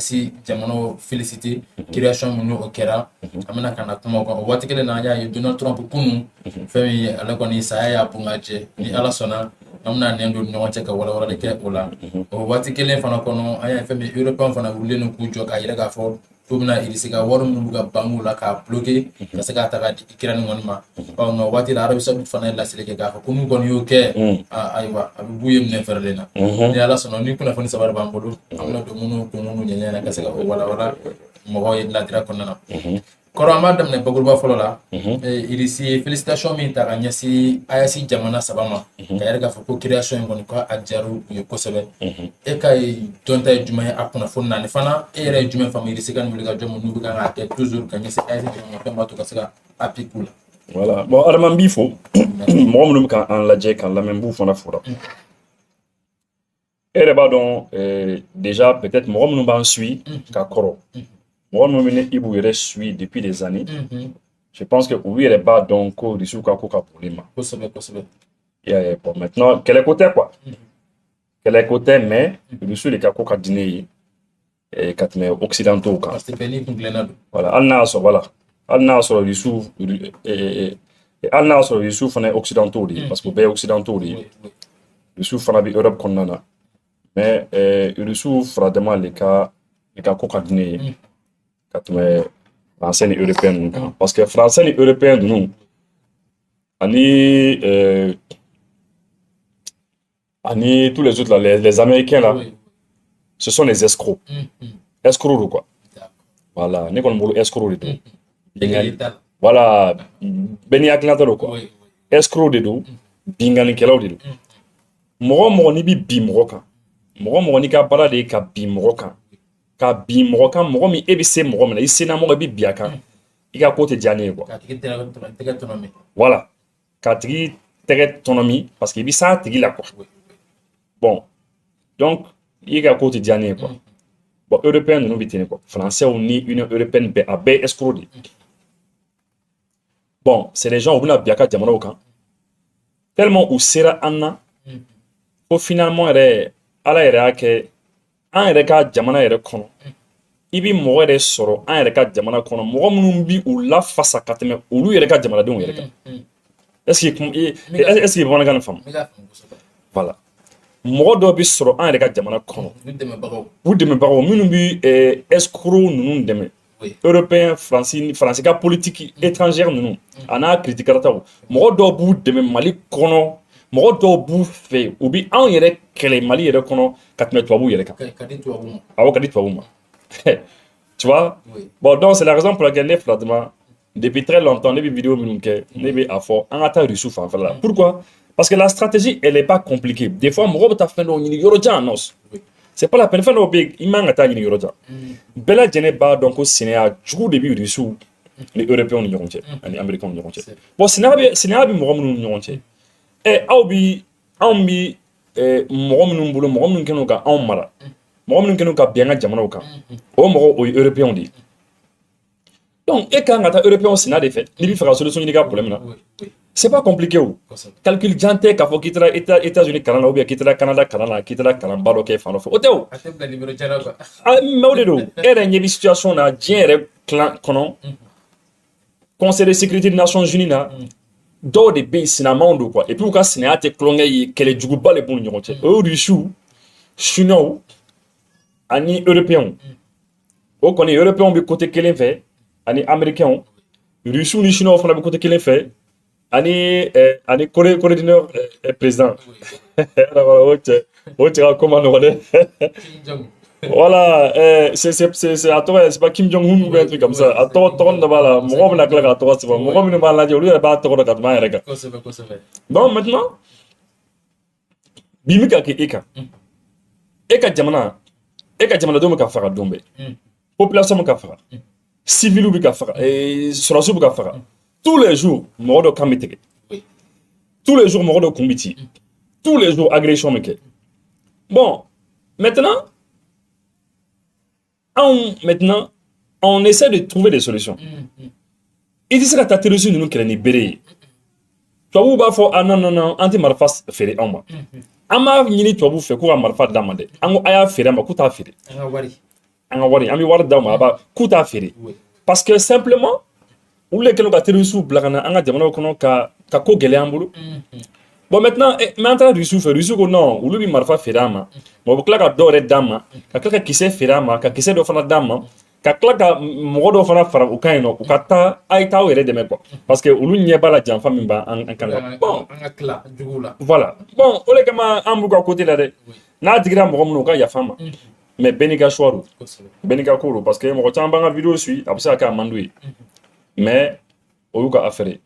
si jamano félicité création mun o kɛra an bɛna ka na kuma o kan o waati kelen na an y'a ye Donald Trump kunu fɛn min ale kɔni saya y'a bon ka jɛ ni ala sɔnna an bɛna nɛn don ni ɲɔgɔn cɛ ka walawalali kɛ o la o waati kelen fana kɔnɔ an y'a ye fɛn min européen fana wulilen k'u jɔ k'a yira k'a fɔ k'u bɛna irisi ka wari minnu b'u ka bangiw la k'a bloqué ka se k'a ta ka di Ukraine kɔni ma nka o waati la Arabie Saoudite fana ye laseli kɛ k'a fɔ ko n'u kɔni y'o kɛ ayiwa a bɛ b'u ye minɛ fɛrɛlen na ni ala sɔnna ni kunnafoni saba de b'an bolo an bɛna don minnu kun minnu ɲɛɲɛ na ka se ka o walawala mɔgɔw ye ladira kɔnɔna na kɔrɔ an b'a daminɛ bakuruba fɔlɔ la irisi ye félicitation min ta ka ɲɛsin AES jamana saba ma ka yɛrɛ k'a fɔ ko création in kɔni ko a diyara u ye kosɛbɛ e ka dɔnta ye jumɛn ye a kunnafoni na ni fana e yɛrɛ ye jumɛn faamu irisi ka wuli ka jɔ minnu bɛ kan k'a kɛ toujours ka ɲɛsin AES jamana fɛn b'a to ka se ka appliquer u la. Voilà bon adama n b'i fo mɔgɔ minnu bɛ k'an lajɛ k'an lamɛn n b'u fana fo la e yɛrɛ b'a dɔn déjà peut-être mɔgɔ minnu b'an suit ka kɔrɔ mɔgɔ minnu bɛ Ibu yɛrɛ suit depuis des années je pense que olu yɛrɛ b'a dɔn ko irisiw ka ko ka bon ne ma kosɛbɛ kosɛbɛ bon maintenant kɛlɛko tɛ quoi kɛlɛko tɛ mais irisiw de ka ko ka di ne ye ka tɛmɛ occidentaux kan parce que bɛɛ n'i kun tilenna don voilà hali n'a y'a sɔrɔ irisiw fana ye occidentaux de ye parce que u bɛɛ ye occidentaux de ye irisiw fana bɛ Europe kɔnɔna na mais irisiw faradama de ka ko ka di ne ye ka tɛmɛ français ni européen ninnu kan parce que français ni européen ninnu ani tous les autres là les américains là ce sont des escrocs escrocs de quoi voilà ne kɔni bolo escrocs de don voilà bɛɛ n'i hakilinata don quoi escrocs de don binganikɛlaw de don mɔgɔ mɔgɔ n'i bɛ bin mɔgɔ kan mɔgɔ mɔgɔ n'i ka baara de ye ka bin mɔgɔ kan ka bin mɔgɔ kan mɔgɔ min e bɛ se mɔgɔ min na i sena mɔgɔ i bɛ bin a kan i ka ko tɛ diya ne ye quoi voilà k'a tigi tɛgɛ tɔnɔmi parce que i bɛ s'a tigi la quoi bon donc i ka ko tɛ diya ne ye quoi bon européen ninnu bɛ ten quoi français ni union européenne bɛɛ a bɛɛ ye escroc de ye bon c'est des gens u bɛna bin a ka jamanaw kan tellement u sera an na ko finalement yɛrɛ ala yɛrɛ y'a kɛ an yɛrɛ ka jamana yɛrɛ kɔnɔ i bɛ mɔgɔ yɛrɛ sɔrɔ an yɛrɛ ka jamana kɔnɔ mɔgɔ minnu bɛ u lafasa ka tɛmɛ olu yɛrɛ ka jamanadenw yɛrɛ kan est-ce que bamanankan nin faamu voilà mɔgɔ dɔw bɛ sɔrɔ an yɛrɛ ka jamana kɔnɔ u dɛmɛbagaw minnu bɛ escroc ninnu dɛmɛ européen faransi ka politique étrangère ninnu a n'a critiquerataw mɔgɔ dɔw b'u dɛmɛ Mali kɔnɔ mɔgɔ dɔw b'u fɛ u bɛ anw yɛrɛ kɛlɛ Mali yɛrɛ kɔnɔ ka tɛmɛ tubabuw yɛrɛ kan awɔ ka di tubabuw ma tu vois bon donc c'est la raison pour laquelle ne filatima depuis très longtemps ne bɛ vidéo minnu kɛ ne bɛ a fɔ an ka taa irisiw fanfɛla la pourquoi parce que la stratégie elle est pas compliquée des fois mɔgɔ bɛ taa fɛn dɔw ɲini yɔrɔ jan nɔs c'est pas la peine fɛn dɔw bɛ yen i man ka taa ɲini yɔrɔ jan bɛɛ lajɛlen b'a dɔn ko sinaya jugu de bɛ irisiw ni européens ni ɲɔgɔn cɛ ani américains ni ɲɔgɔn cɛ bon sinaya bɛ mɔgɔ minnu ni ɲɔgɔn cɛ anw bi mɔgɔ minnu bolo mɔgɔ minnu kɛnɛ ka anw mara mɔgɔ minnu kɛnɛ ka bin an ka jamanaw kan o mɔgɔ o ye européens de ye donc e kan ka taa européens sina de fɛ n'i bɛ fɛ ka solution ɲini i ka problème na c'est pas compliqué o calcul jan tɛ k'a fɔ k'i taara États-Unis kalan na ou bien k'i taara Canada kalan na k'i taara kalanba dɔ kɛ fan dɔ fɛ o tɛ o mais o de don e yɛrɛ ɲɛ bɛ situation na diɲɛ yɛrɛ kilan kɔnɔ conseil de sécurité des nations unies na dɔw de bɛ yen sinamaw don quoi et puis u ka sinaya tɛ tulonkɛ ye kɛlɛjuguba de b'u ni ɲɔgɔn cɛ o ye rusiw chinois ani européens o kɔni européens bɛ côté kelen fɛ ani américains rusiw ni chinois fana bɛ côté kelen fɛ ani Corée du Nord président o cɛ ka ko ma nɔgɔ dɛ voilà c'est a tɔgɔ c'est pas Kim Jong-un ou un truc comme ça a tɔgɔ dɔ b'a la mɔgɔ bɛna tila k'a tɔgɔ sɛbɛn mɔgɔ minnu b'a lajɛ olu yɛrɛ b'a tɔgɔ dɔn ka tɛmɛ an yɛrɛ kan donc maintenant bin bɛ ka kɛ e kan e ka jamanadenw bɛ ka faga don bɛɛ population bɛ ka faga civils bɛ ka faga sɔrɔsiw bɛ ka faga tous les jours mɔgɔ dɔ kan bɛ tigɛ tous les jours mɔgɔ dɔ kun bɛ ci tous les jours agression bɛ kɛ bon maintenant on essaie de trouver des solutions. Il dit que ta terrorisme nous crée ni béré. Toi vous b'a fɔ non anti marfa fere en ma. Ama nyini toi vous fait quoi marfa damande. Ango aya fere ma kuta fere. an ka wari an bɛ wari d'aw ma a b'a k'u t'a feere parce que simplement olu le kɛlen ka terroriste bila ka na an ka jamanaw kɔnɔ ka ko gɛlɛya an bolo bon maintenant mais an taara Rusiw fɛ Rusiw ko non olu bɛ marifa feere an ma bon u bɛ tila ka dɔ wɛrɛ d'an ma ka tila ka kisɛ feere an ma ka kisɛ dɔ fana d'an ma ka tila ka mɔgɔ dɔw fana fara u kan yen nɔ u ka taa a ye taa aw yɛrɛ dɛmɛ quoi parce que olu ɲɛ b'a la janfa min b'an kan bon an ka tila juguw la voilà bon o de kama an b'u ka côté la dɛ n'a digira mɔgɔ minnu u ka yafa ma mais bɛɛ n'i ka choix don bɛɛ n'i ka ko don parce que mɔgɔ caman b'an ka vidéo suit a bɛ se ka kɛ a man d'u ye mais o y'u ka affaire ye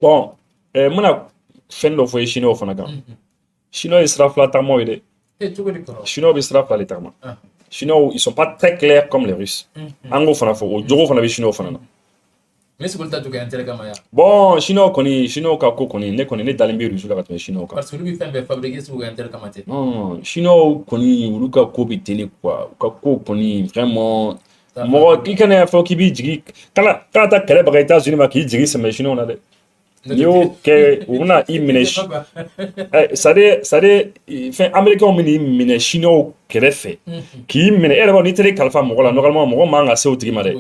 bon n bɛna fɛn dɔ fɔ ye chinois fana kan chinois ye sira fila tagamaw ye dɛ chinois bɛ sira fila de tagama chinois ils sont pas très clairs comme les russes an k'o fana fɔ o jogo fana bɛ chinois fana na mais c'est ta tugu intérêt kama ya bon chinois kɔni chinois ka ko kɔni ne dalen bɛ russe la ka tɛmɛ chinois kan parce que olu bɛ fɛn bɛɛ fabriquer sugu intérêt kama tɛ non chinois kɔni olu ka ko bɛ teli quoi u ka ko kɔni vraiment mɔgɔ i kana fɔ k'i b'i jigi kana taa kɛlɛ baga États-Unis ma k'i jigi sɛmɛ chinois na dɛ n'i y'o kɛ u bɛna i minɛ c'est à dire fɛn américains bɛ n'i minɛ chinois kɛrɛfɛ k'i minɛ e yɛrɛ b'a dɔn n'i taara i kalifa mɔgɔ la normalement mɔgɔ man ka se o tigi ma dɛ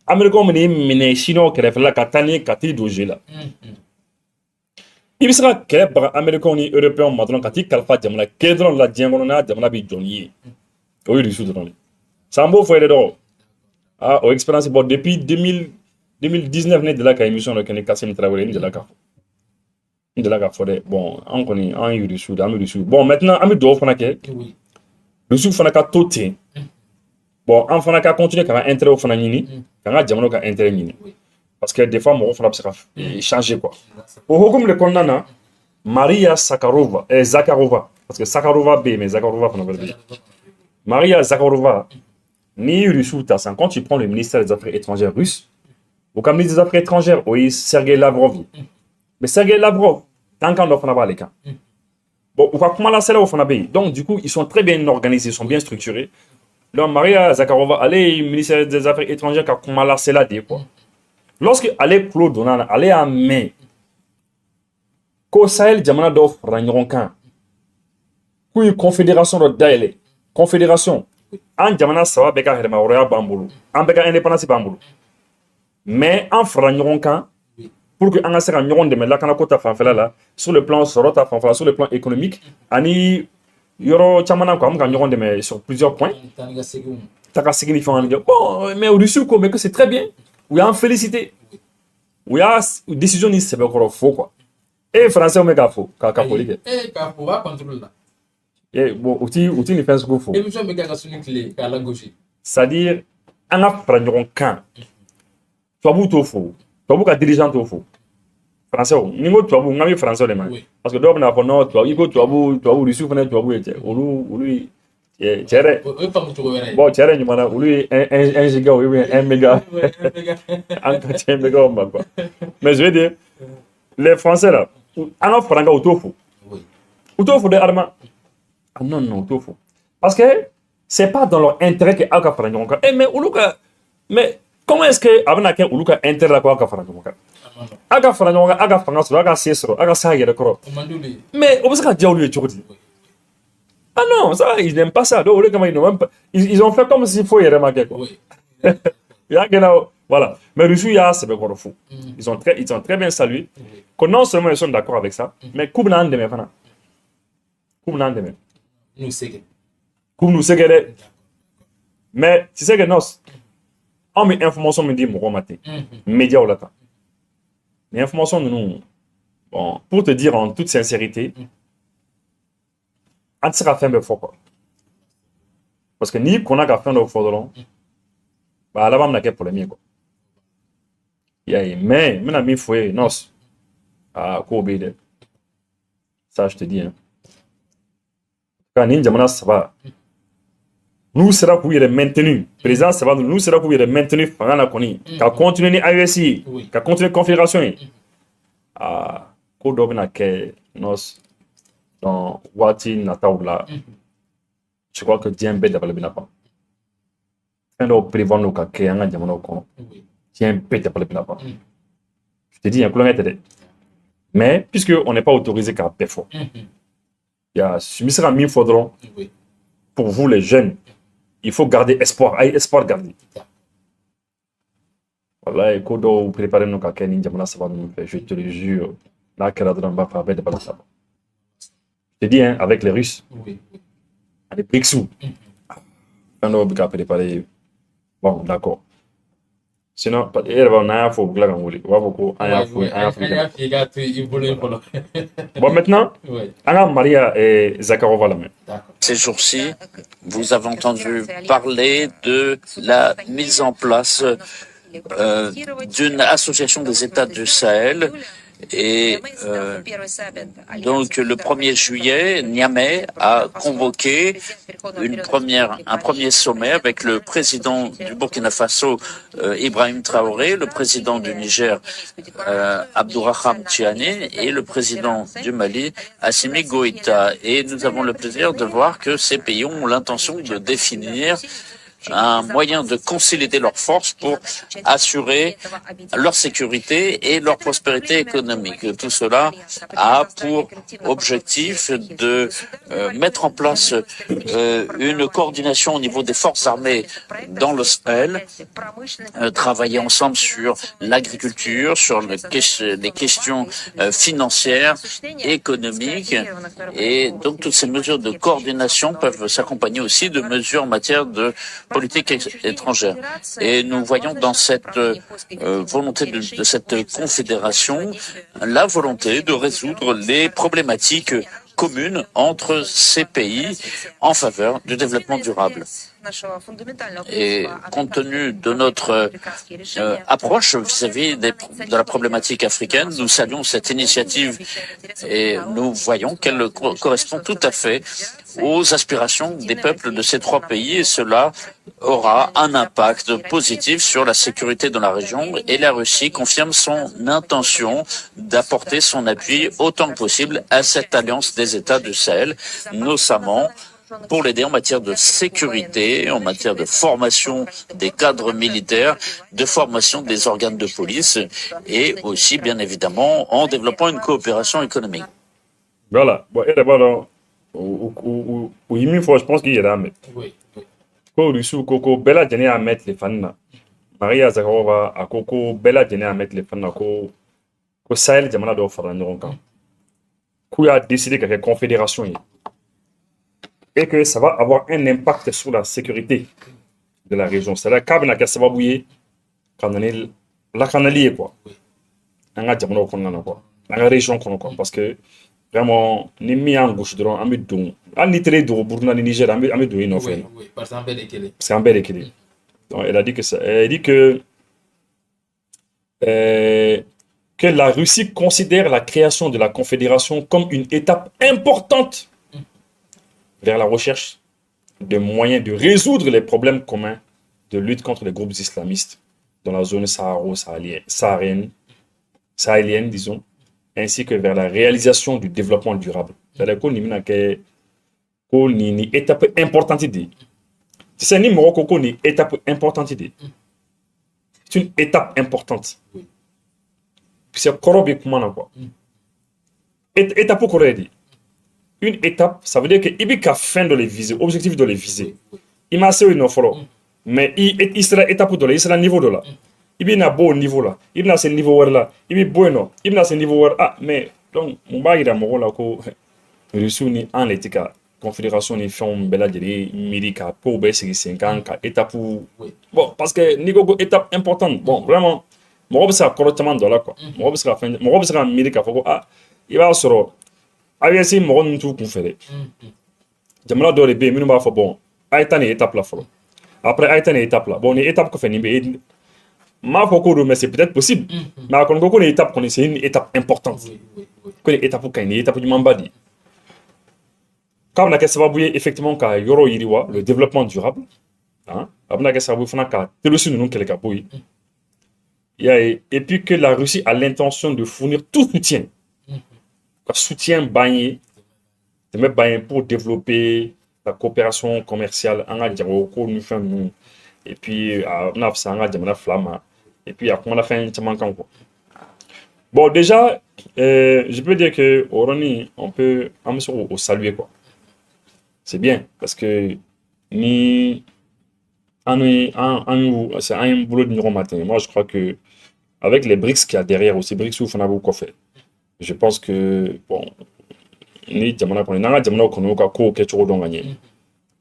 américains bɛ n'i minɛ chinois kɛrɛfɛ la ka taa ni ka t'i don jeu la i bɛ se ka kɛlɛ baga américains ni européens ma dɔrɔn ka t'i kalifa jamana kelen dɔrɔn la diɲɛ kɔnɔ n'a jamana bɛ jɔ n'i ye o ye Rusiw dɔrɔn de c'est an b'o fɔ yɛrɛ dɔrɔn o expérience bon depuis 2019 ne delila ka émission dɔ kɛ ni Kassim Traoré n delila ka fɔ dɛ bon an kɔni an ye Rusiw de an bɛ Rusiw bon maintenant an bɛ dugawu fana kɛ Rusiw fana ka to ten bon an fana ka continuer k'an ka intérêt fana ɲini k'an ka jamanaw ka intérêt ɲini parce que des fois mɔgɔ fana bɛ se ka changer quoi o hukumu de kɔnɔna na Maria Zakharova parce que Sakharova bɛ yen mais Zakharova fana bɛ yen Maria Zakharova ni Rusiw ta san quand tu prends le ministère des Affaires étrangères russe ou comme ministre des Affaires étrangères oui Sergei Lavrov mais Sergei Lavrov tant qu'on doit fana les cas bon ou ka kuma la sela fana bɛ donc du coup ils sont très bien organisés ils sont bien structurés donc Maria Zakharova allez ministère des Affaires étrangères ka kuma la sela de quoi lorsque allez Claude Donana allez à mai ko Sahel jamana dɔ fara ɲɔgɔn kan k'u ye confédération dɔ dayɛlɛ confédération an jamana saba bɛɛ ka hɛrɛmahɔrɔnya b'an bolo an bɛɛ ka indépendance b'an bolo mais an fara ɲɔgɔn kan pour que an ka se ka ɲɔgɔn dɛmɛ lakanako ta fanfɛla la sur le plan sɔrɔ ta fanfɛla sur le plan économique ani yɔrɔ caman na quoi an bɛ ka ɲɔgɔn dɛmɛ sur plusieurs points ta ka segin ni fɛnw kɛ bon mais Rusiw ko mais que c'est très bien u y'an félicité u y'a décision ni sɛbɛkɔrɔ fo quoi e français bɛ k'a fɔ ka foli kɛ k'a fɔ u b'a contrôle la bon u ti ni fɛn sugu fo émission bɛ kɛ ka suni tile k'a lagosi c'est à dire an ka fara ɲɔgɔn kan tubabuw t'o fo tubabu ka dirigeant t'o fo français ni n ko tubabu n ka bɛ français de ma parce que dɔw bɛna fɔ non tubabu i ko tubabu Rusiw fana ye tubabu ye cɛ olu cɛ yɛrɛ bon cɛ yɛrɛ ɲuman na olu ye 1 giga ou bien 1 méga an ka cɛ méga ma quoi mais je veux dire les français là an ka fara ɲɔgɔn kan u t'o fo de adama ah non u t'o fo parce que c'est pas dans leur intérêt que aw ka fara ɲɔgɔn kan mais olu ka mais comment est-ce que a bɛna kɛ olu ka intérêt la ko aw ka fara ɲɔgɔn kan aw ka fara ɲɔgɔn kan aw ka fanga sɔrɔ aw ka se sɔrɔ aw ka s'a yɛrɛ kɔrɔ mais o bɛ se ka diya olu ye cogo di ah non ça ils n'aiment pas ça donc olu kama ils ont fait comme si foyi yɛrɛ ma kɛ quoi il y a voilà mais Rusiw y'a sɛbɛkɔrɔ fo ils ont très bien salué que non seulement ils sont d'accord avec ça mais k'u bɛna an dɛmɛ fana k'u bɛna an dɛmɛ k'u n'u sɛgɛ dɛ mais tu sais que non an bɛ information min di mɔgɔw ma ten médiaw la tan ni information ninnu bon pour te dire en toute sincérité an tɛ se ka fɛn bɛɛ fɔ quoi parce que n'i kɔnna ka fɛn dɔ fɔ dɔrɔn bah a laban bɛna kɛ problème ye quoi i y'a ye mais n bɛna min fɔ ye non kow bɛ yen dɛ ça je te dis hein ka nin jamana saba n'u sera k'u yɛrɛ maintenu président saba n'u sera k'u yɛrɛ maintenu fanga la kɔni ka continuer ni AES ye ka continuer confédération ye ko dɔ bɛna kɛ dans waati nataw la je crois que diɲɛ bɛɛ dabali bɛna ban fɛn dɔw prévoir n'o ka kɛ an ka jamanaw kɔnɔ diɲɛ bɛɛ dabali bɛna ban je te dis kulonkɛ tɛ dɛ mais puisque on n'est pas autorisé k'a bɛɛ fɔ n bɛ se ka min fɔ dɔrɔn pour vous les jeunes il faut garder espoir, espoir garder. Voilà, et quand on prépare nos caca, je te le jure, là, qu'elle a de l'embarras, avec des balles. Je te dis, hein, avec les Russes, avec Brixou, on a préparé. Bon, d'accord. Sinon, on a fait bon, maintenant, Anna Maria et Zakharova la main. Ces jours-ci, vous avez entendu parler de la mise en place d'une association des États du Sahel. Et donc le 1er juillet, Niamey a convoqué un premier sommet avec le président du Burkina Faso, Ibrahim Traoré, le président du Niger, Abdourahmane Tiani, et le président du Mali, Assimi Goïta. Et nous avons le plaisir de voir que ces pays ont l'intention de définir un moyen de consolider leurs forces pour assurer leur sécurité et leur prospérité économique. Tout cela a pour objectif de mettre en place une coordination au niveau des forces armées dans le Sahel, travailler ensemble sur l'agriculture, sur les questions financières, économiques, et donc toutes ces mesures de coordination peuvent s'accompagner aussi de mesures en matière de politique étrangère. Et nous voyons dans cette volonté de cette confédération la volonté de résoudre les problématiques communes entre ces pays en faveur du développement durable. Et compte tenu de notre approche vis-à-vis de la problématique africaine, nous saluons cette initiative et nous voyons qu'elle correspond tout à fait aux aspirations des peuples de ces trois pays, et cela aura un impact positif sur la sécurité dans la région, et la Russie confirme son intention d'apporter son appui autant que possible à cette alliance des États du Sahel, notamment pour l'aider en matière de sécurité, en matière de formation des cadres militaires, de formation des organes de police, et aussi, bien évidemment, en développant une coopération économique. Voilà. Bon, et d'abord, je pense qu'il y a mais. Oui. Ko Rusu Koko Bella Jene à mettre les fans. Maria Zakharova à Koko Bella Jene à mettre les fans. Ko Sahel Jamana doit faire un roncan. Qui a décidé qu'il y a une confédération. Et que ça va avoir un impact sur la sécurité de la région. C'est-à-dire que ça va bouiller la canalier, quoi. Dans la région, quoi. Parce que vraiment, ni mis en gauche de l'on, don. En Italie, de Burkina, Niger, on a mis une offre. Oui, parce que c'est un bel équilibre. Donc, elle a dit que ça. Elle dit que la Russie considère la création de la confédération comme une étape importante vers la recherche de moyens de résoudre les problèmes communs de lutte contre les groupes islamistes dans la zone sahélienne, disons, ainsi que vers la réalisation du développement durable. C'est-à-dire qu'on a une étape importante. C'est une étape importante. C'est une étape importante. C'est quoi? Étape pour une étape, ça veut dire que il y a fin de les viser, objectif de les viser. Il m'a assez une offre, mais il sera étape de là, il sera niveau de là. Il y a un beau niveau là, il y a ce niveau là, il y a bueno, il y a ce niveau là. Ah, mais donc, on va y aller à mon là que Russie en l'éthique, confédération ni fait un bel adjectif, médical pour baisser 5 ans, étape bon, parce que niveau étape importante, bon, vraiment, mon robe sera correctement de là quoi. Mon robe sera médical, ah, il va se aviez si mɔgɔ ninnu t'u kun fɛ dɛ jamana dɔw de bɛ yen minnu b'a fɔ bon a ye taa nin étape la fɔlɔ après a ye taa nin étape la bon nin étape kɔfɛ nin bɛ m'a fɔ ko don mais c'est peut-être possible mais a kɔni ko nin étape kɔni c'est une étape importante ko nin étape ka ɲi nin étape ɲumanba de ye k'a bɛna kɛ sababu ye effectivement ka yɔrɔ yiriwa le développement durable a bɛna kɛ sababu fana ka terroristes ninnu kɛlɛ ka bɔ yen et puis que la Russie a l'intention de fournir tout soutien bagné pour développer la coopération commerciale en et puis on a flamme et puis on a fait un bon déjà je peux dire que Oroni on peut saluer quoi c'est bien parce que ni c'est un boulot de numéro matin. Moi, je crois que avec les BRICS qu'il y a derrière aussi, BRICS ou Fanabu Kofé, je pense que, bon, ni jamana kono, nanga jamana kono ka ko ke choro don gagner.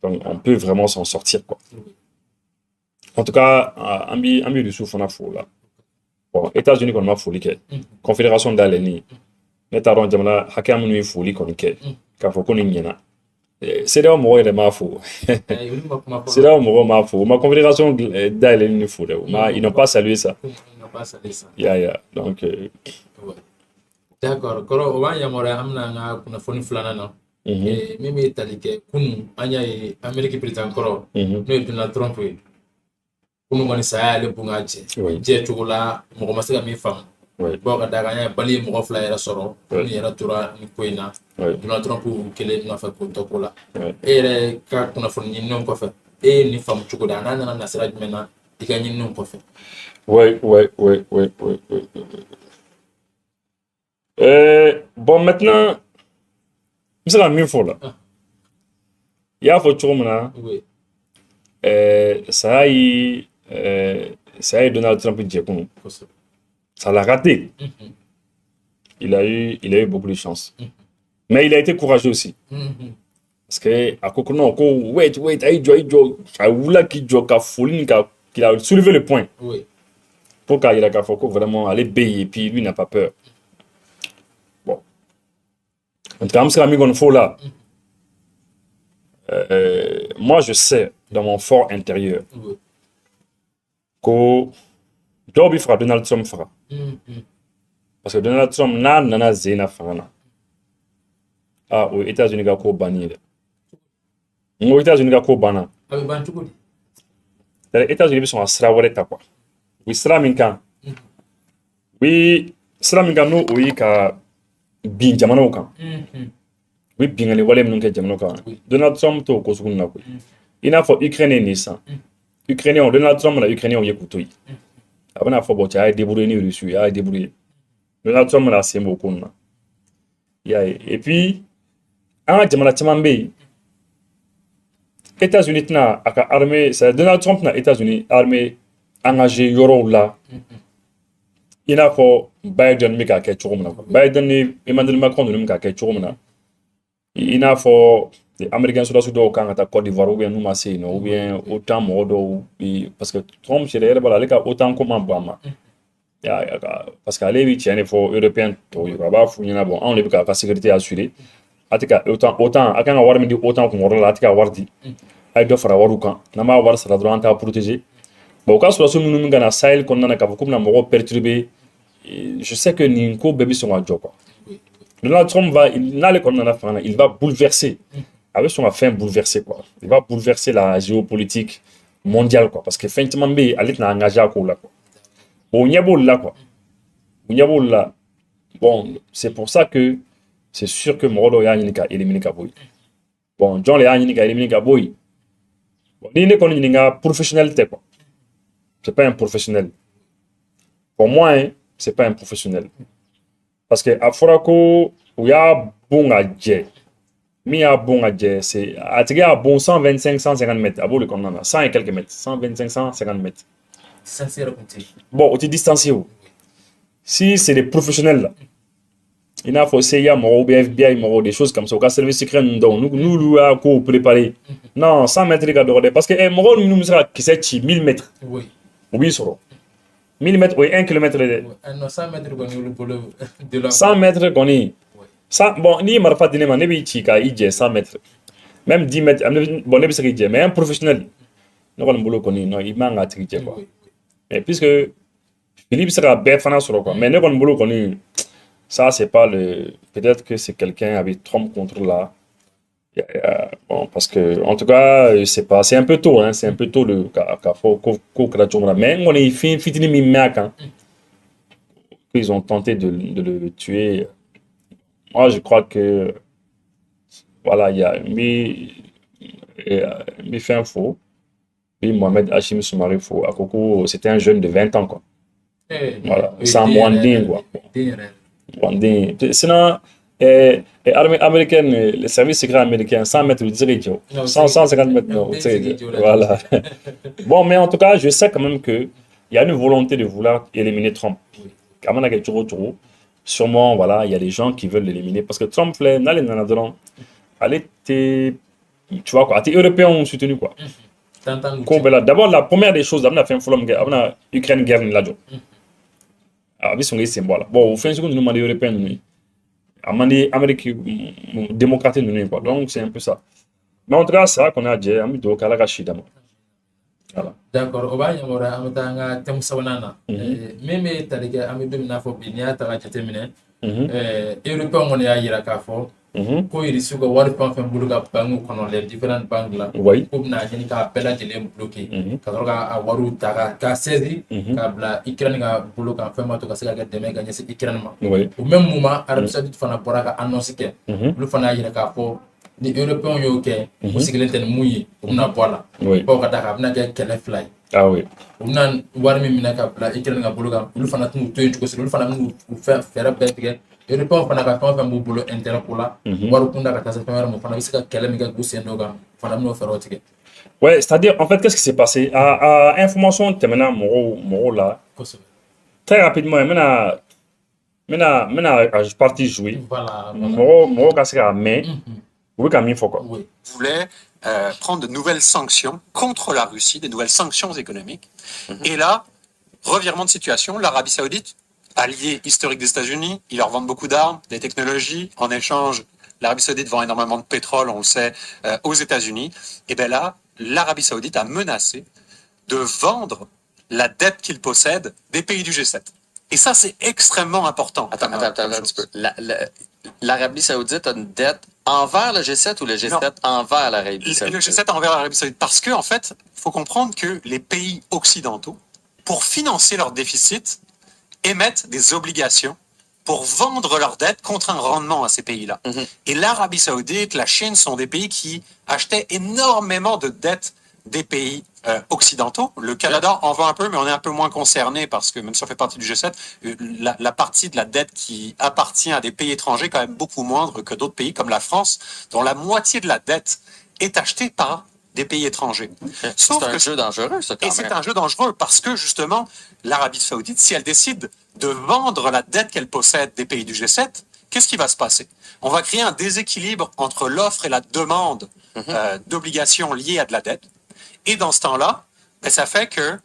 Donc, on peut vraiment s'en sortir, quoi. En tout cas, Ami Rousseau Fana fou là. Bon, États-Unis qu'on m'a folie que, Confédération d'Aleni, Netaron jamana hakam nous folie qu'on que, ka fo kono nyena. C'est là où moi il m'a fou. C'est là où moi m'a fou. Ma Confédération d'Aleni nous fou. Ils n'ont pas salué ça. Yeah. Donc. D'accord. Koro o banya mora amna nga kuna foni fulana na. Mimi talike kunu anya e America president koro. No Donald Trump we. Kunu ngani saya le bunga je chugula mo masika mi fam. Bo ka daga nya bali mo fla era soro. Ni era tura ni koina. Donald Trump kele na fa ko tokola. Ere ka kuna foni non ko fa. Ni fam chuguda na nasira jmena ikanyi non ko fa. Ouais. Bon, maintenant, c'est la même fois là. Il y a faut ça y Donald Trump dit ça l'a raté. Il a eu beaucoup de chance. Mais il a été courageux aussi. Parce que à Kokono, wait, qu'il a soulevé le point. Pour qu'il a vraiment aller payer et puis lui n'a pas peur. Bon. En tout cas, là, moi je sais dans mon fort intérieur que Joby fera, Donald Trump fera. Parce que Donald Trump n'a zéna fana. Aux États-Unis, il y a un banni. Aux États-Unis, il y a un banni. Les États-Unis sont à Srawareta quoi. Oui, Sraminkan. Oui, Sraminkan, nous, oui, ka bin jamano kan. Oui, bien les walem nous jamano kan. Donald Trump to ko sukun na ko. Ina fo Ukraine ni san. Ukrainien, Donald Trump la Ukrainien yekuto yi. Abana fo bo cha débrouiller ni Russie, a débrouiller. Donald Trump la sembo ko na. Ya et puis en jamana chamambe États-Unis na aka armée, c'est Donald Trump na États-Unis armée engagé yoro là. Il a fait Biden mi ka ke chogomna. Biden ni Emmanuel Macron ni ka ke chogomna. Il a fait les Américains soldats do kan ata Côte d'Ivoire ou bien nous massé no ou bien autant modo parce que Trump c'est derrière bala ka autant comme Obama. Ya parce que les 8 il faut européen to ba fu nyina bon on le ka sécurité assurée. Atika autant akanga war mi di autant ko ngoro la atika wardi. Ay do fara warukan na ma war sara droit à protéger. Bon, au cas où nous sommes dans Sahel, qu'on a perturbé, je sais que Ninko Baby sont à Djoko. Donald Trump il va bouleverser, avec son affaire bouleverser quoi. Il va bouleverser la géopolitique mondiale quoi, parce que effectivement, il est engagé à quoi. Bon, il y a là quoi. Bon, c'est pour ça que c'est sûr que Morodo ya éliminé Kaboy. Bon, John a éliminé Kaboy. Bon, il est une professionnalité quoi. C'est pas un professionnel. Pour moi, hein, c'est pas un professionnel. Parce que à Forako, où il y a bon à djé, mais il y a bon à djé, c'est à tirer à bon 125, 150 mètres, à bout le condamnat, 100 et quelques mètres, 125, 150 mètres. Bon, tu distancié où? Si c'est des professionnels là, il y a CIA, FBI, des choses comme ça, au cas service secret, nous, à quoi préparer. Non, 100 mètres, les gars, parce que, nous, qui c'est 1000 mètres. Oui, sur 1000 mètres, oui, 1 km. 100 mètres, 100 mètres, bon, ni marfa dinema, nebi chika, il 100 mètres. Même 10 mètres, bon, nebi sakidje, mais un professionnel, non, il manque à tricher, quoi. Et puisque Philippe sera bête fan sur quoi, mais non, boulot connu, ça, c'est pas le. Peut-être que c'est quelqu'un avec Trump contre là. Bon, parce que, en tout cas, c'est un peu tôt, hein, c'est un peu tôt le mais on est fini mimac, ils ont tenté de le tuer. Moi, je crois que, voilà, il y a mi fait un faux, puis Mohamed Hachim Soumari faux. À Koko, c'était un jeune de 20 ans, quoi. Voilà, sans Mwanding, quoi. Mwanding. Sinon, et armée américaine, les services secrets américains, 100 mètres, vous direz, 150 mètres, non, voilà. Bon, mais en tout cas, je sais quand même qu'il y a une volonté de vouloir éliminer Trump. Sûrement, voilà, il y a des gens qui veulent l'éliminer parce que Trump, allez, tu vois quoi, t'es européen soutenu quoi. D'abord, la première des choses, on a fait un forum, on a Ukraine guerre là. Ah, oui, c'est symbole. Bon, au fin de compte, nous demandons les Européens, nous. Amérique démocrate, nous. Donc, c'est un peu ça. Mais en tout cas, c'est ça qu'on a dit, on a dit, voilà. D'accord, oba yamora amatanga tem sabanana meme tarike amidu na fo binia taga jatemine européen on ya yira ka fo ko iri suga wari pan fen buluga bangu kono les différentes banques là ko na jeni ka bela jele bloqué ka roga a waru taga ka saisi ka bla Ukraine ga buluga fen ma to ka sega deme gagner ci Ukraine ma au même moment Arabie Saoudite fana boraka annonce ke lu fana yira ka fo ni européen yo ke o sigilenten muyi na bola ko ka daka bna ke kele fly ah oui umna war mi mina ka bla Ukraine ga buluga lu fana tu to ko lu fana mu faire betre européen fana ka fana mu bulu intérêt pour la war kunda ka tasa fana mu fana bisika kele mi ga gusendo ga fana no faire otike. Ouais, c'est-à-dire en fait qu'est-ce qui s'est passé à information terminant moro là très rapidement maintenant je parti jouer voilà moro ka sera mais oui, quand même, il faut quoi. Oui. Voulait prendre de nouvelles sanctions contre la Russie, des nouvelles sanctions économiques. Et là, revirement de situation, l'Arabie Saoudite, allié historique des États-Unis, ils leur vendent beaucoup d'armes, des technologies. En échange, l'Arabie Saoudite vend énormément de pétrole, on le sait, aux États-Unis. Et bien là, l'Arabie Saoudite a menacé de vendre la dette qu'il possède des pays du G7. Et ça, c'est extrêmement important. Attends un petit peu. L'Arabie Saoudite a une dette envers le G7 ou le G7 envers l'Arabie Saoudite? Le G7 envers l'Arabie Saoudite. Parce que, en fait, il faut comprendre que les pays occidentaux, pour financer leur déficit, émettent des obligations pour vendre leurs dettes contre un rendement à ces pays-là. Et l'Arabie Saoudite, la Chine sont des pays qui achetaient énormément de dettes des pays occidentaux. Le Canada en vend un peu, mais on est un peu moins concerné parce que même si on fait partie du G7, la partie de la dette qui appartient à des pays étrangers est quand même beaucoup moindre que d'autres pays comme la France, dont la moitié de la dette est achetée par des pays étrangers. C'est un jeu dangereux, ça, quand même. Et c'est un jeu dangereux parce que, justement, l'Arabie Saoudite, si elle décide de vendre la dette qu'elle possède des pays du G7, qu'est-ce qui va se passer? On va créer un déséquilibre entre l'offre et la demande d'obligations liées à de la dette. Et dans ce temps-là, ben, ça fait que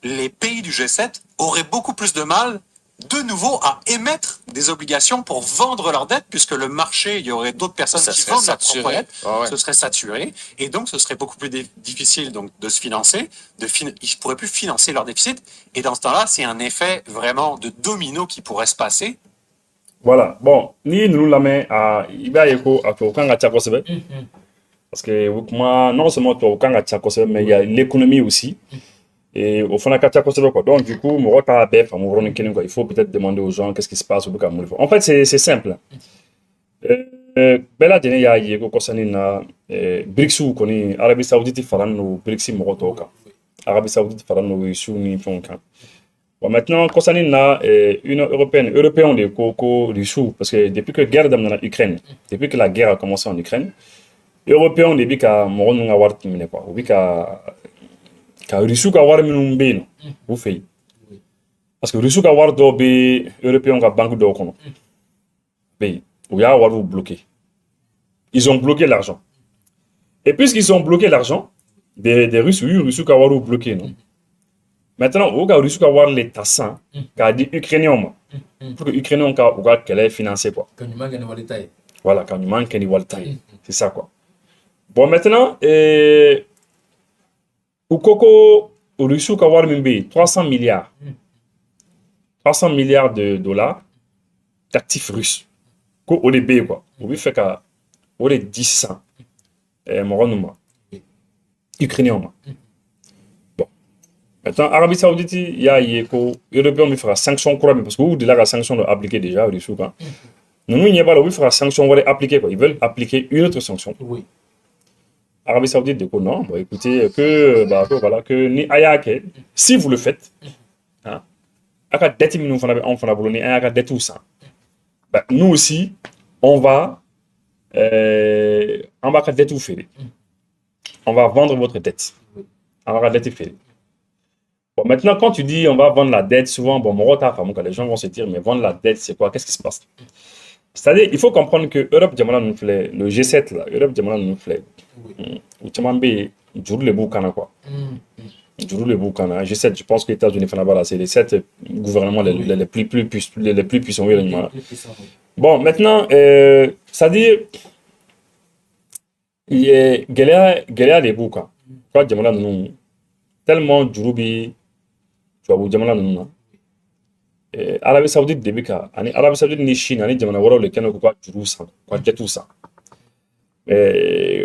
les pays du G7 auraient beaucoup plus de mal, de nouveau, à émettre des obligations pour vendre leurs dettes, puisque le marché, il y aurait d'autres personnes qui vendent leur propre dette, ce serait saturé, et donc ce serait beaucoup plus difficile donc, de se financer, ils ne pourraient plus financer leur déficit, et dans ce temps-là, c'est un effet vraiment de domino qui pourrait se passer. Voilà, bon, ni nous la main à Ibaïko à Tokanga Tchakosebe. Parce que moi, non seulement Tokanga Tchakosebe, mais il y a l'économie aussi. Et au fond, donc, du coup, il faut peut-être demander aux gens qu'est-ce qui se passe. En fait, c'est simple. Bella Dene ya yego kosanina BRICS koni Arabie Saoudite farano BRICS motoka. Arabie Saoudite farano isuni fonka. Bon, maintenant, concernant l'Union européenne, de Coco, du Sou, parce que depuis que la guerre dans l'Ukraine, depuis que la guerre a commencé en Ukraine, les Européens ont dit que Moron a war timine quoi, ou que Russie a war minum beno, vous faites. Parce que Russie a war dobe Européens a banque d'or kono. Mais où y a war vous bloqué. Ils ont bloqué l'argent. Et puisqu'ils ont bloqué l'argent, des Russes, oui, Russie a war vous bloqué non. Maintenant, on a réussi à avoir les tassins, qui a dit Ukrainiens, pour que les Ukrainiens aient qu'elle est financée quoi. Voilà, quand il manque une waltaï, c'est ça quoi. Bon maintenant, au Coco, on a réussi à avoir 300 milliards, 300 milliards de dollars d'actifs russes. Au début quoi, on fait qu'à on est 10 ans, Ukrainiens. Maintenant, Arabie Saoudite, il y a les Européens qui font sanctions parce que vous, de la sanction appliquée déjà, nous, il n'y a pas de sanction appliquée. Ils veulent appliquer une autre sanction. Oui. Arabie Saoudite, du coup, non, bah, écoutez, que ni ayake, si vous le faites, nous aussi, on va ka dette ou faire. On va vendre votre dette. On va dette faire. Bon, maintenant, quand tu dis on va vendre la dette, souvent, bon, les gens vont se dire, mais vendre la dette, c'est quoi? Qu'est-ce qui se passe? C'est-à-dire, il faut comprendre que l'Europe, le G7, là, l'Europe, nous fait, le boucan, quoi. Le boucan, G7, je pense que les États-Unis, c'est les 7 gouvernements les plus puissants. Bon, maintenant, c'est-à-dire, il y a Galéa les boucans. Tellement Djouroubi, tu vois, Djamala, Arabie Saoudite début ka ani Arabie Saoudite ni Chine ani jamana wɛrɛw le kɛnɛ ko juru san ka jɛtiw san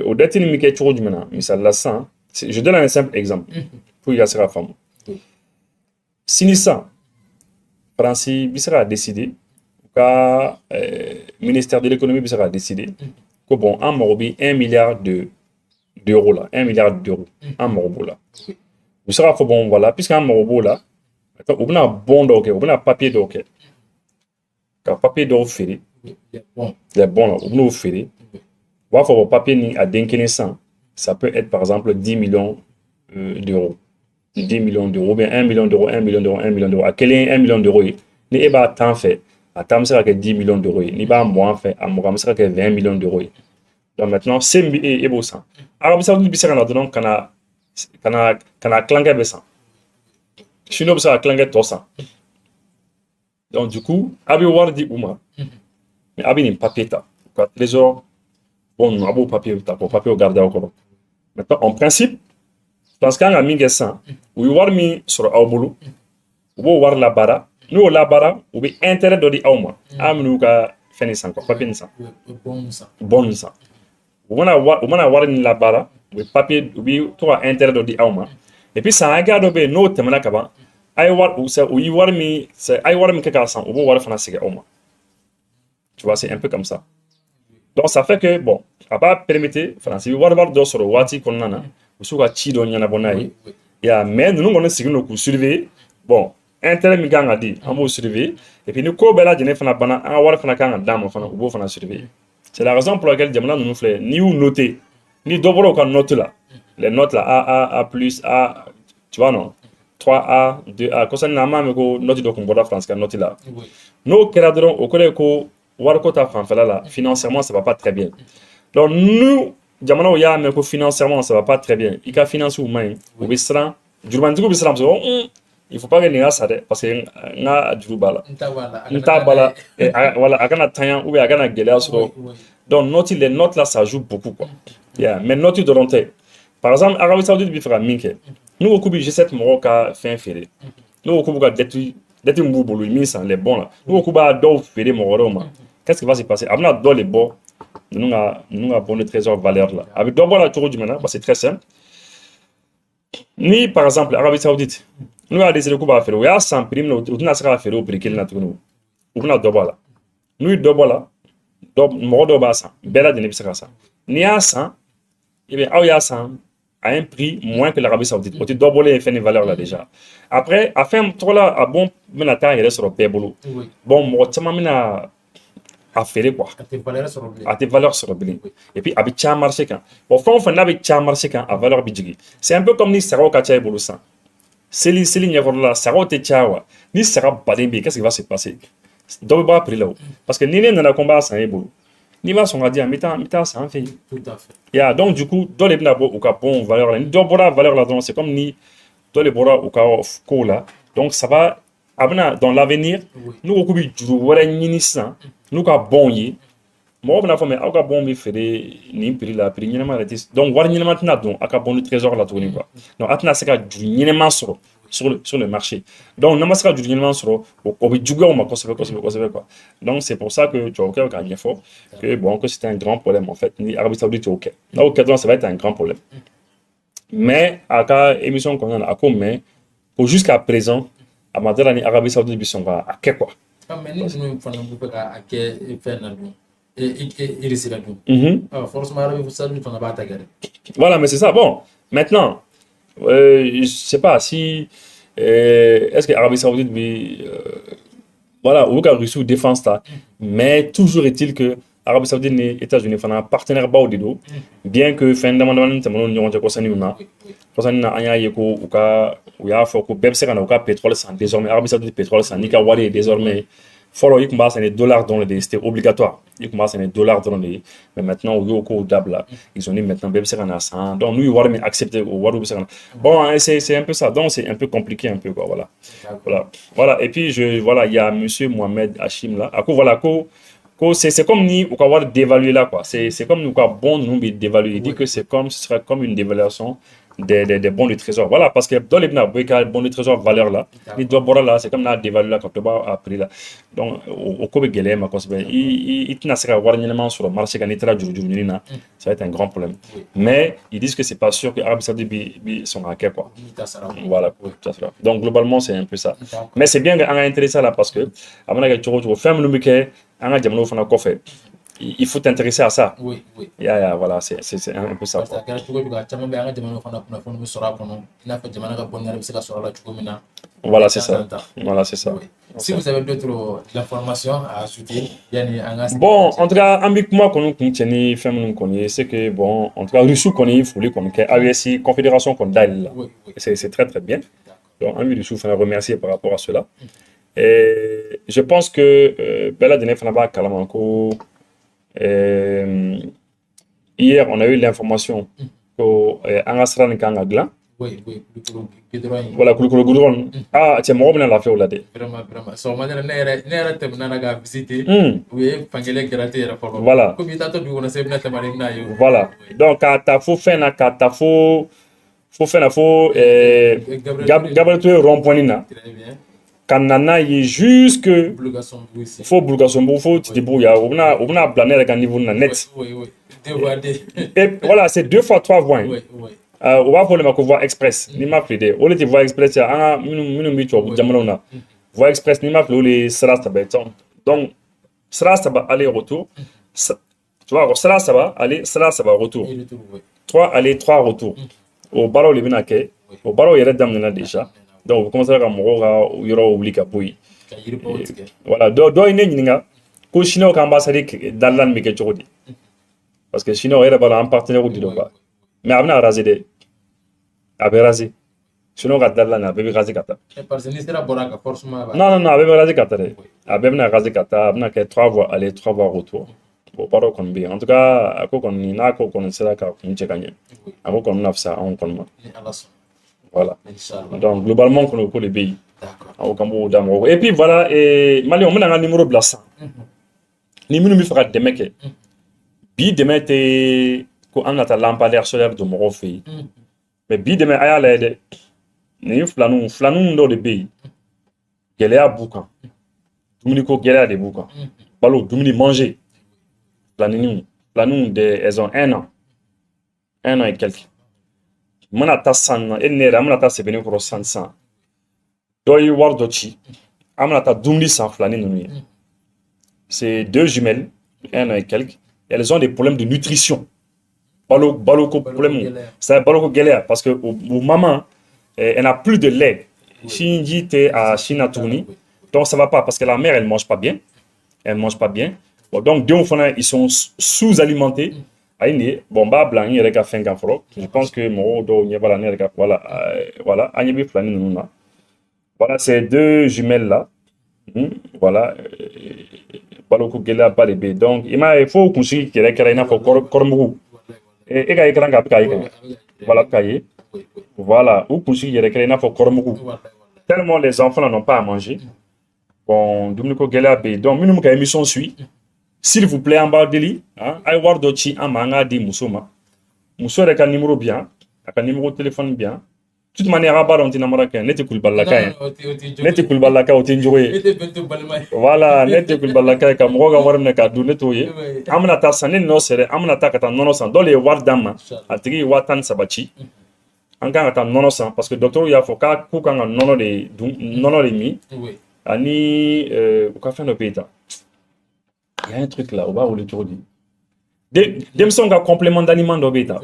o dette ni min kɛ cogo jumɛn na misali la sisan je donne un simple exemple pour i ka se ka faamu sini sisan Faransi bɛ se ka décider u ka ministère de l'économie bɛ se ka décider ko bon an mago bɛ 1 milliard d'euros la 1 milliard d'euros an mago b'o la u bɛ se ka fɔ bon voilà puisque an mago b'o la u bɛna bon dɔw kɛ u bɛna papier dɔw kɛ ka papier dɔw feere les bons là u bɛn'o feere u b'a fɔ bon papier ni a den kelen san ça peut être par exemple 10 millions d'euros 10 millions d'euros ou bien 1 million d'euros 1 million d'euros 1 million d'euros a kelen 1 million d'euros ye ni e b'a tan fɛ a tan bɛ se ka kɛ 10 millions d'euros ye n'i b'a mugan fɛ a mugan bɛ se ka kɛ 20 millions d'euros ye donc maintenant se min bɛ e b'o san Arabie Saoudite bɛ se ka na dɔrɔn ka na kilankɛ bɛ san Chino bɛ se ka kilankɛ tɔ san donc du coup a bɛ wari di u ma mais a bɛ nin papier ta u ka trésor bon a b'o papier ta k'o papier garder aw kɔrɔ maintenant en principe parce que an ka min kɛ sisan u ye wari min sɔrɔ aw bolo u b'o wari labaara n'o labaara u bɛ intérêt dɔ di aw ma aw minnu ka fɛn nin san quoi papier nin san bon nin san u mana wari nin labaara u bɛ papier u bɛ to ka intérêt dɔ di aw ma et puis san hakɛya dɔ bɛ yen n'o tɛmɛna ka ban a ye wari min kɛ k'a san u b'o wari fana segin aw ma tu vois c'est un peu comme ça donc ça fait que bon a b'a permettre Faransi bɛ wari dɔ sɔrɔ waati kɔnɔna na u s'u ka ci dɔ ɲɛnabɔ n'a ye ya mais ninnu kɔni sigilen don k'u surveiller bon intérêt min kan ka di an b'o surveiller et puis ni ko bɛɛ lajɛlen fana banna an ka wari fana kan ka d'a ma fana u b'o fana surveiller c'est la raison pour laquelle jamana ninnu filɛ n'i y'u noter ni dɔ bɔra u ka note la les notes là A plus A tu vois non 3A 2A ko sani an m'a mɛn ko note dɔ kun bɔra France ka note la n'o kɛra dɔrɔn o kɔrɔ ye ko wariko ta fanfɛla la financièrement ça va pas très bien donc nous jamanaw y'a mɛn ko financièrement ça va pas très bien i ka finances ma ɲi u bɛ siran jurumantigiw bɛ siran parce que il faut pas que nin ka sa dɛ parce que n ka juru b'a la n t'a b'a la voilà a kana tanya ou bien a kana gɛlɛya sɔrɔ donc les notes là ça joue beaucoup quoi mais note dɔrɔn tɛ par exemple Arabie Saoudite bɛ fɛ ka min kɛ n'u ko k'u bɛ G7 mɔgɔw ka fɛn feere n'u ko k'u bɛ ka dette min b'u bolo min san les bons là n'u ko k'u b'a dɔw feere mɔgɔ wɛrɛw ma qu'est-ce qui va se passer a bɛna dɔ de bɔ ninnu ka bon de trésor valeur la a bɛ dɔ bɔ la cogo jumɛn na parce que c'est très simple ni par exemple Arabie Saoudite n'u y'a décidé k'u b'a feere u y'a san prix min na u tɛna se k'a feere o prix kelen na tuguni u bɛna dɔ bɔ a la n'u ye dɔ bɔ a la mɔgɔ dɔw b'a san bɛɛ lajɛlen bɛ se ka san n'i y'a san eh bien aw y'a san à un prix moins que l'Arabie Saoudite. O tɛ dɔ bɔlen ye fɛn ni valeur la déjà. Après a fɛn tɔgɔ la a bon bɛna taa yɛrɛ sɔrɔ bɛɛ bolo. Bon mɔgɔ caman bɛna a feere quoi. A tɛ valeur sɔrɔ bilen. Et puis a bɛ caya marché kan. Bon fɛn o fɛn n'a bɛ caya marché kan a valeur bɛ jigin. C'est un peu comme ni sagaw ka ca i bolo sisan. Seli ɲɛkɔrɔ la sagaw tɛ caya wa. Ni saga baden bɛ yen qu'est-ce qui va se passer? Dɔ bɛ bɔ a prix la o. Parce que ni ne nana ko n b'a san e bolo. N'i b'a sɔn ka di yan n bɛ taa san fɛ yen. Tout à fait. Donc du coup dɔ de bɛna bɔ u ka bon valeur la ni dɔ bɔra valeur la dɔrɔn c'est comme ni dɔ de bɔra u ka kow la donc ça va a bɛna dans l'avenir n'u ko k'u bɛ juru wɛrɛ ɲini sisan n'u ka bon ye mɔgɔw bɛna fɔ mais aw ka bon bɛ feere nin prix la prix ɲɛnama yɛrɛ tɛ donc wari ɲɛnama tɛna don a ka bon de trésor la tuguni quoi donc a tɛna se ka juru ɲɛnama sɔrɔ sur le marché. Donc, n'a pas ce que du sur au budget quoi. Donc, c'est pour ça que tu as aucun fort que bon que c'est un grand problème en fait. Ni Arabie Saoudite ok. Là au Qatar ça va être un grand problème. Mais à la émission qu'on a à comme pour jusqu'à présent à Madrid ni Arabie Saoudite bi sont à quoi. Mais nous fana bu fɛ ka kɛ fɛn na dun et risque la dun. Forcément Arabie Saoudite fana b'a ta kɛ. Voilà, mais c'est ça. Bon, maintenant je sais pas si est-ce que l'Arabie Saoudite voilà ou Russie ou défense là mais toujours est-il que Arabie Saoudite ni États-Unis fana partenaire baw de do bien que fin dama tɛmɛn'u ni ɲɔgɔn cɛ kɔsanniw na an y'a ye ko u y'a fɔ ko bɛɛ bɛ se ka na u ka pétrole san désormais Arabie Saoudite pétrole san n'i ka wari ye désormais fɔlɔ i tun b'a sɛnɛ dollar dɔrɔn de c'était obligatoire i tun b'a sɛnɛ dollar dɔrɔn de mais maintenant u y'o kow dabila ils ont dit maintenant bɛɛ bɛ se ka na san donc n'u ye wari min accepté o wariw bɛ se ka na bon c'est un peu ça donc c'est un peu compliqué un peu quoi voilà et puis voilà il y a monsieur Mohamed Hachim là a ko voilà ko c'est comme ni ou quoi dévaluer là quoi c'est comme nous quoi bon nous dévaluer il dit que ce serait comme une dévaluation des bons de trésor voilà parce que dans les bons de trésor valeur là il doit boire là c'est comme la dévaluer là quand tu vas à prix là donc au cours de gueule ma cause il tient à se avoir sur le marché quand il travaille ça va être un grand problème mais ils disent que c'est pas sûr que Arabie Saoudite sont à quoi voilà donc globalement c'est un peu ça mais c'est bien qu'on a intéressé là parce que à mon avis tu fais un diamant fana kɔfɛ il faut t'intéresser à ça oui voilà c'est un peu ça quoi voilà c'est ça si vous avez d'autres informations à ajouter bon en tout cas en moi qu'on contient c'est que bon en tout cas Russie qu'on il faut les qu'on AES confédération qu'on dalle c'est très très bien donc Ami Russie faut remercier par rapport à cela. Et je pense que Bella Dene Fanaba Kalamanko, hier on a eu l'information que Angasran Kangagla. Oui. Voilà, Kouloukoulo Goudron. Ah, tiens, moi, on l'a fait au lade. Vraiment. So, on a été visiter. Oui, Pangele Graté. Voilà. Voilà. Donc, t'as faut faire Gabriel Rompoinina. Kanana yi jusque faut Bulgasombo faut te débrouiller on a plané avec un niveau net et voilà c'est 2 fois 3 voies on va prendre ma voie express ni ma plaidé on était voie express ya minu mi to jamalona voie express ni ma plaidé sera ça béton donc sera ça va aller retour tu vois sera ça va aller sera ça va retour 3 aller 3 retour au ballon les binake au ballon il est damné déjà. Donc, vous commencez à me dire que voilà, il y a un Chinois qui a ambassadé dans l'an parce que Chinois est un partenaire de l'Europe. Mais il a rasé. Il a rasé. Chinois qui a rasé. Il a rasé. Non, il a rasé. Il a rasé. Il a 3 voies aller, 3 voies retour. En tout cas, on a ça. Voilà. Donc, globalement, on connaît les pays. Et puis voilà, et Mali, on a un numéro blanc. Numéro mi fera demain que. Bi demain te ko on a ta lampadaire solaire de mon pays. Mais bi demain aya l'aide. Ni flanou dans le pays. Gelea boucan. Dumuni ko gelea de boucan. Balo dumuni manger. Flanou de elles ont 1 an. 1 an et quelques. Mana ta san enera mana ta sebeni ko san doyi war dochi amana ta dumli san flani nunu c'est 2 jumelles 1 an et quelques elles ont des problèmes de nutrition balo ko problème ça balo ko galère parce que au maman elle n'a plus de lait shinji te à Chinatouni donc ça va pas parce que la mère elle mange pas bien bon, donc ils sont sous-alimentés. Bon, blanc, il y a fin je pense que mon dos, il y a voilà, voilà, ces 2 jumelles là, voilà, donc il faut qu'on s'y qu'il y ait cormou, et voilà, voilà, ou qu'on s'y qu'il y ait cormou, tellement les enfants n'ont pas à manger, bon, donc, minimum émission suit. S'il vous plaît, en bas de lit, aïe voir d'autres en manga di musoma. Muso avec un numéro bien, avec un numéro de téléphone bien. De toute manière, à bas on t'en amara n'était cool balaka, n'était cool balaka au tinjoué. Voilà, n'était cool balaka comme roga warne ka du nettoyer. Amna ta sanen no sere, amna ta kata nono san dans les wardama, atri watan sabachi. Encore ata nono san parce que docteur il a faut ka kukanga nono de mi. Ani au café no peta. Il y a un truc là, on va où le tour dit. Des complément d'aliment d'obéta.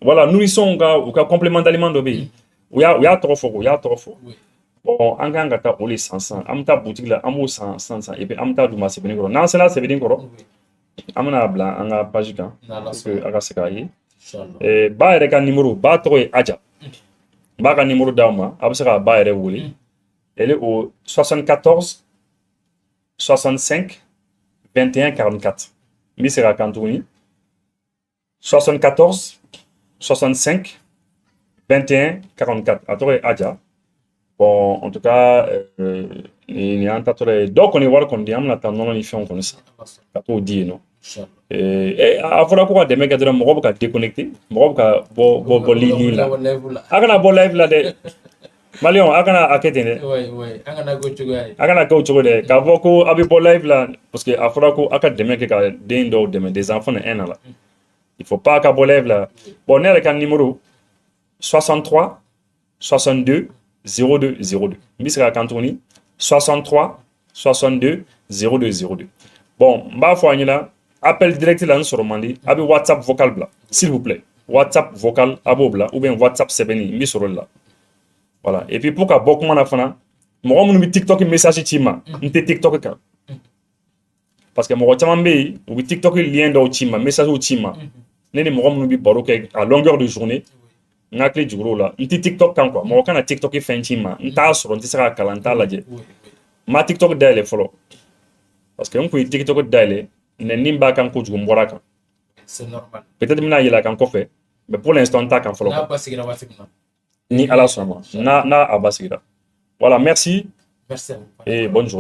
Voilà, nourrisson ou complément d'aliment d'obé. Il y a trop fort. Bon, en gang gata oli 500, amta boutique là, amo 100 et puis amta duma c'est bien gros. Non, c'est là c'est bien gros. amana bla anga page kan n'ala que sɔnna aga se ka ye inchallah ba yɛrɛ ka numéro ba tɔgɔ ye aja ba ka numéro d'aw ma a bɛ se ka ba yɛrɛ wele elle est au 74 65 21 44 n bɛ se ka kan tuguni 74 65 21 44 a tɔgɔ ye aja bon en tout cas nin y'an tatɔla ye dɔw kɔni ye wari kɔni di an bɛna taa nɔnɔ ni fɛnw kɔni san ka t'o di yen nɔ a fɔra ko ka dɛmɛ kɛ dɔrɔn mɔgɔ bɛ ka déconnecté mɔgɔ bɛ ka bɔ ligne la a kana bɔ live la dɛ maliyɛnw a kana a kɛ ten dɛ a kana kɛ o cogo dɛ k'a fɔ ko a bɛ bɔ live la parce que a fɔra ko a ka dɛmɛ kɛ ka den dɔw dɛmɛ des enfants de 1 an la il faut pas ka bɔ live la bon ne yɛrɛ ka numéro 63 62 02 02 n bɛ se ka kan tuguni 63 62 02 02 bon n b'a fɔ a ɲɛna appel direct la n sɔrɔ man di a bɛ whatsapp vocal bila s'il vous plaît whatsapp vocal a b'o bila ou bien whatsapp sɛbɛnni n bɛ sɔrɔ la voilà et puis pour ka bɔ kuma na fana mɔgɔ minnu bɛ tiktok message ci ma n tɛ tiktok kan parce que mɔgɔ caman bɛ yen u bɛ tiktok lien dɔw ci ma message ci ma ne ni mɔgɔ minnu bɛ baro kɛ à longueur de journée n hakili jigir'o la n tɛ tiktok kan quoi mɔgɔ kana tiktok fɛn ci ma n t'a sɔrɔ n tɛ se ka kalan n t'a lajɛ n ma tiktok dayɛlɛ fɔlɔ parce que n kun ye tiktok dayɛlɛ nɛni b'a kan kojugu n bɔra kan c'est normal peut-être n bɛna yɛlɛ a kan kɔfɛ mais pour l'instant n t'a kan fɔlɔ n'a basigira waati min na ni ala sɔnna n'a a basigira voilà merci merci à vous et bonne journée